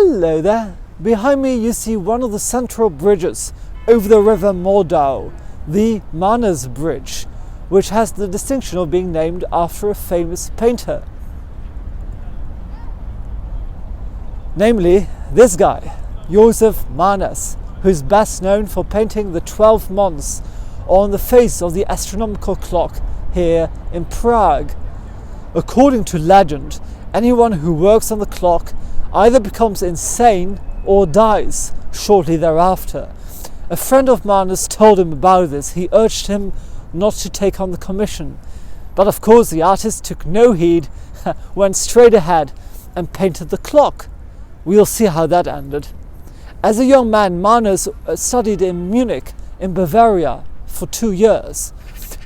Hello there! Behind me you see one of the central bridges over the river Moldau, the Manners Bridge, which has the distinction of being named after a famous painter. Namely, this guy, Josef, who's best known for painting the 12 months on the face of the astronomical clock here in Prague. According to legend, anyone who works on the clock either becomes insane or dies shortly thereafter. A friend of Manners told him about this. He urged him not to take on the commission. But of course the artist took no heed, went straight ahead and painted the clock. We'll see how that ended. As a young man, Manners studied in Munich, in Bavaria, for 2 years.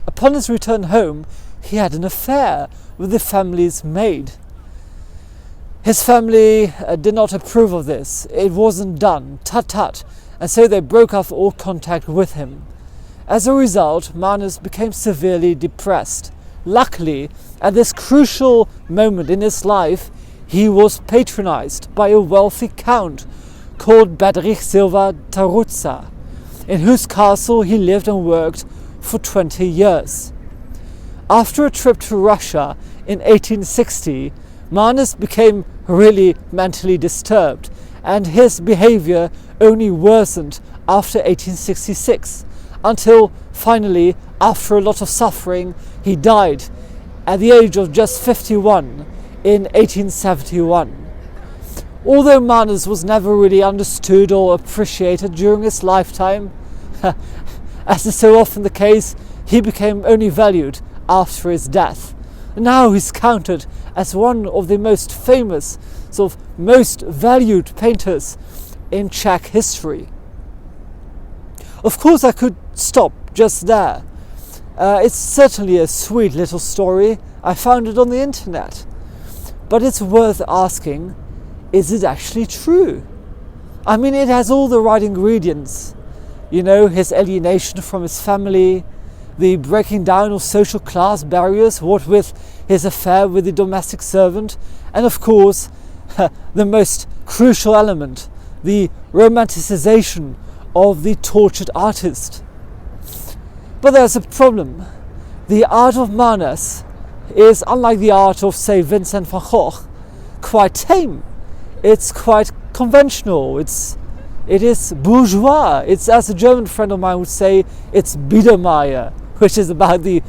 Upon his return home, he had an affair with the family's maid. His family did not approve of this. It wasn't done, tut-tut, and so they broke off all contact with him. As a result, Manners became severely depressed. Luckily, at this crucial moment in his life, he was patronized by a wealthy count called Bedřich Silva Tarutza, in whose castle he lived and worked for 20 years. After a trip to Russia in 1860, Manners became really mentally disturbed, and his behavior only worsened after 1866, until finally, after a lot of suffering, he died at the age of just 51 in 1871. Although Manners was never really understood or appreciated during his lifetime, as is so often the case, he became only valued after his death. Now he's counted as one of the most famous, most valued painters in Czech history. Of course, I could stop just there. It's certainly a sweet little story. I found it on the internet. But it's worth asking, is it actually true? I mean, it has all the right ingredients. You know, his alienation from his family, the breaking down of social class barriers, what with his affair with the domestic servant, and of course, the most crucial element, the romanticization of the tortured artist. But there's a problem. The art of Manners is, unlike the art of, say, Vincent van Gogh, quite tame. It's quite conventional. It is bourgeois. It's, as a German friend of mine would say, it's Biedermeier, which is about the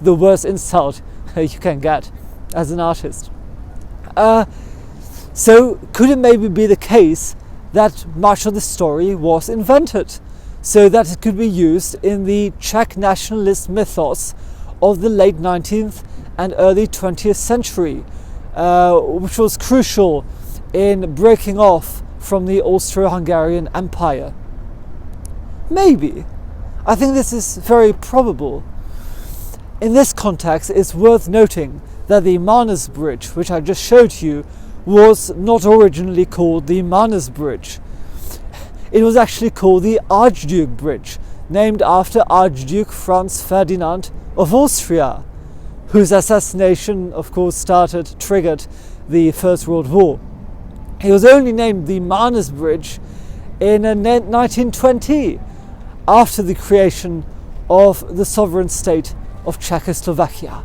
worst insult you can get as an artist. So could it maybe be the case that much of the story was invented so that it could be used in the Czech nationalist mythos of the late 19th and early 20th century, which was crucial in breaking off from the Austro-Hungarian Empire? Maybe. I think this is very probable. In this context, it's worth noting that the Manners Bridge, which I just showed you, was not originally called the Manners Bridge. It was actually called the Archduke Bridge, named after Archduke Franz Ferdinand of Austria, whose assassination, of course, triggered the First World War. It was only named the Manners Bridge in 1920, after the creation of the sovereign state of Czechoslovakia.